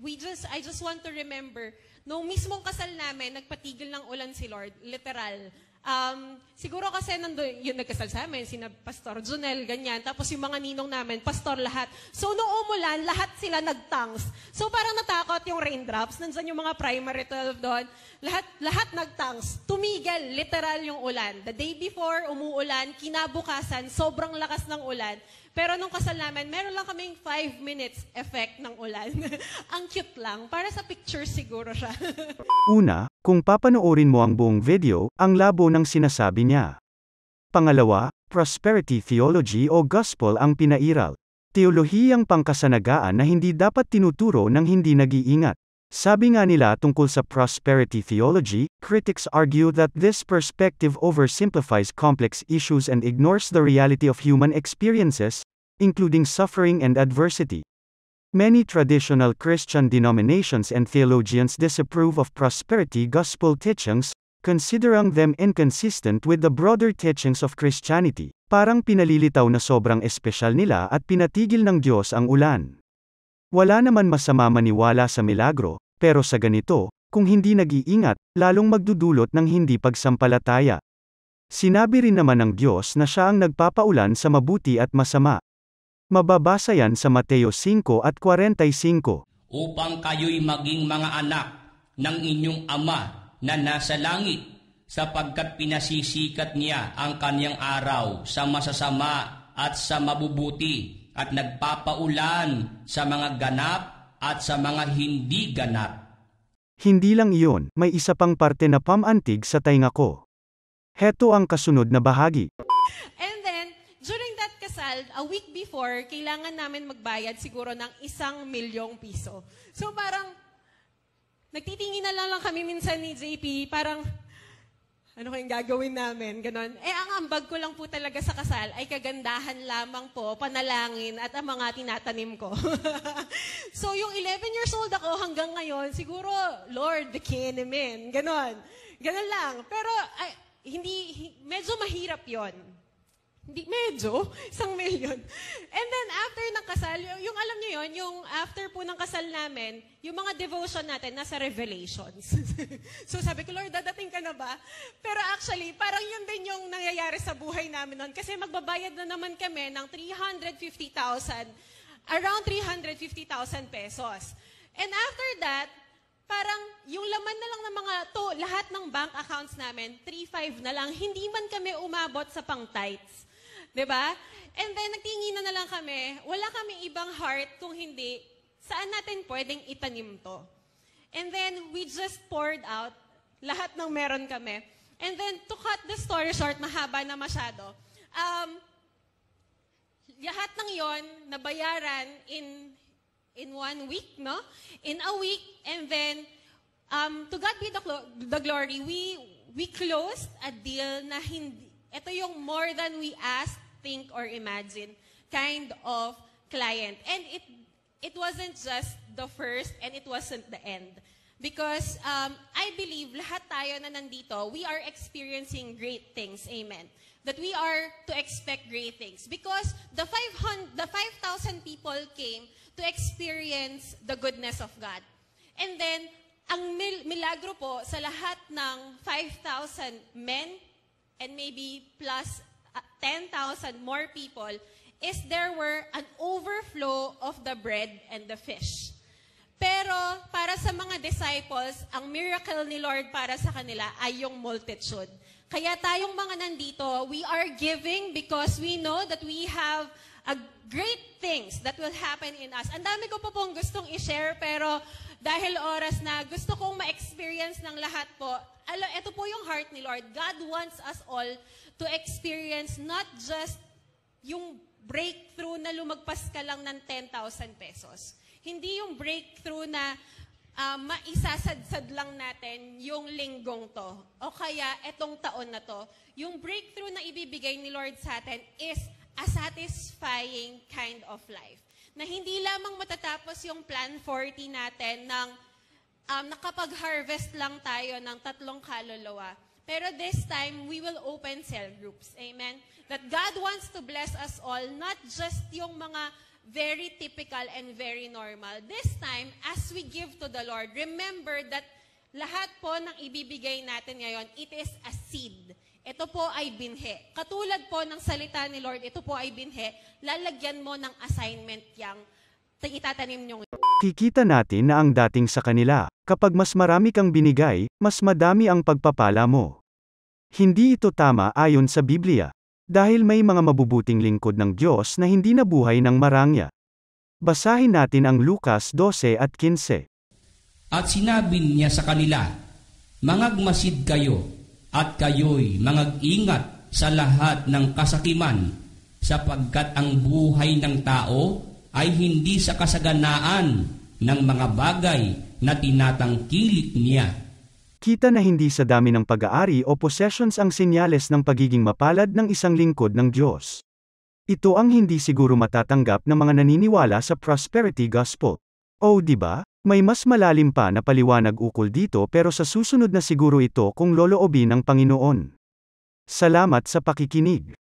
I just want to remember, nung mismong kasal namin, nagpatigil ng ulan si Lord, literal. Siguro kasi nandun, yung nagkasal sa amin, sina Pastor Junel, ganyan. Tapos yung mga ninong namin, pastor lahat. So noong umulan, lahat sila nagtangs. So parang natakot yung raindrops. Nandun yung mga primary 12 doon. Lahat nagtangs. Tumigil, literal yung ulan. The day before, umuulan. Kinabukasan, sobrang lakas ng ulan. Pero nung kasal namin, meron lang kaming 5 minutes effect ng ulan. Ang cute lang. Para sa picture siguro siya. Una, kung papanoorin mo ang buong video, ang labo ng sinasabi niya. Pangalawa, prosperity theology o gospel ang pinairal. Teolohiyang pangkasanagaan na hindi dapat tinuturo ng hindi nag-iingat. Sabi nga nila tungkol sa prosperity theology, critics argue that this perspective oversimplifies complex issues and ignores the reality of human experiences, including suffering and adversity. Many traditional Christian denominations and theologians disapprove of prosperity gospel teachings, considering them inconsistent with the broader teachings of Christianity. Parang pinalilitaw na sobrang espesyal nila at pinatigil ng Diyos ang ulan. Wala naman masama maniwala sa milagro, pero sa ganito, kung hindi nag-iingat, lalong magdudulot ng hindi pagsampalataya. Sinabi rin naman ng Diyos na siya ang nagpapaulan sa mabuti at masama. Mababasa yan sa Mateo 5:45. Upang kayo'y maging mga anak ng inyong Ama na nasa langit, sapagkat pinasisikat niya ang kanyang araw sa masasama at sa mabubuti, at nagpapaulan sa mga ganap at sa mga hindi ganap. Hindi lang iyon, may isa pang parte na pamantig sa tainga ko. Heto ang kasunod na bahagi. And then, during that kasal, a week before, kailangan namin magbayad siguro ng 1,000,000 piso. So parang, nagtitingin na lang kami minsan ni JP, parang, ano kayong gagawin namin, ganon. Ang ambag ko lang po talaga sa kasal ay kagandahan lamang po, panalangin, at ang mga tinatanim ko. So yung 11 years old ako hanggang ngayon, siguro, Lord, bikini men, ganon. Ganon lang. Pero, medyo mahirap yon. Hindi, medyo, 1,000,000. And then, after ng kasal, yung alam niyo yon, yung after po ng kasal namin, yung mga devotion natin, nasa Revelations. So sabi ko, Lord, dadating ka na ba? Pero actually, parang yun din yung nangyayari sa buhay namin noon. Kasi magbabayad na naman kami ng 350,000, around 350,000 pesos. And after that, parang yung laman na lang ng mga lahat ng bank accounts namin, 3,500 na lang, hindi man kami umabot sa pang-tithes. Diba? And then, nagtingin na lang kami, wala kami ibang heart kung hindi, saan natin pwedeng itanim to? And then, we just poured out lahat ng meron kami. And then, to cut the story short, mahaba na masyado, lahat ng yon nabayaran in 1 week, no? In a week, and then, to God be the glory, we closed a deal na hindi, ito yung more than we asked, think, or imagine kind of client. And it wasn't just the first, and it wasn't the end. Because I believe lahat tayo na nandito, we are experiencing great things. Amen. That we are to expect great things. Because the 5,000 people came to experience the goodness of God. And then, ang milagro po sa lahat ng 5,000 men and maybe plus 10,000 more people is there were an overflow of the bread and the fish. Pero para sa mga disciples, ang miracle ni Lord para sa kanila ay yung multitude. Kaya tayong mga nandito, we are giving because we know that we have great things that will happen in us. Ang dami ko po pong gustong i-share, pero dahil oras na, gusto kong ma-experience ng lahat po. Ito po yung heart ni Lord. God wants us all to experience not just yung breakthrough na lumagpas ka lang ng 10,000 pesos. Hindi yung breakthrough na maisasadsad lang natin yung linggong to. O kaya etong taon na to. Yung breakthrough na ibibigay ni Lord sa atin is a satisfying kind of life. Na hindi lamang matatapos yung plan 40 natin ng nakapag-harvest lang tayo ng 3 kaluluwa. Pero this time, we will open cell groups. Amen? That God wants to bless us all, not just yung mga very typical and very normal. This time, as we give to the Lord, remember that lahat po ng ibibigay natin ngayon, it is a seed. Ito po ay binhi. Katulad po ng salita ni Lord, ito po ay binhi. Lalagyan mo ng assignment yang itatanim nyo. Kikita natin na ang dating sa kanila, kapag mas marami kang binigay, mas madami ang pagpapala mo. Hindi ito tama ayon sa Biblia. Dahil may mga mabubuting lingkod ng Diyos na hindi nabuhay ng marangya. Basahin natin ang Lucas 12 at 15. At sinabi niya sa kanila, "Mangagmasid kayo, at kayo'y mangag-ingat sa lahat ng kasakiman, sapagkat ang buhay ng tao ay hindi sa kasaganaan ng mga bagay na tinatangkilik niya." Kita na hindi sa dami ng pag-aari o possessions ang senyales ng pagiging mapalad ng isang lingkod ng Diyos. Ito ang hindi siguro matatanggap ng mga naniniwala sa prosperity gospel. O di ba? May mas malalim pa na paliwanag ukol dito pero sa susunod na siguro ito kung loloobin ng Panginoon. Salamat sa pakikinig.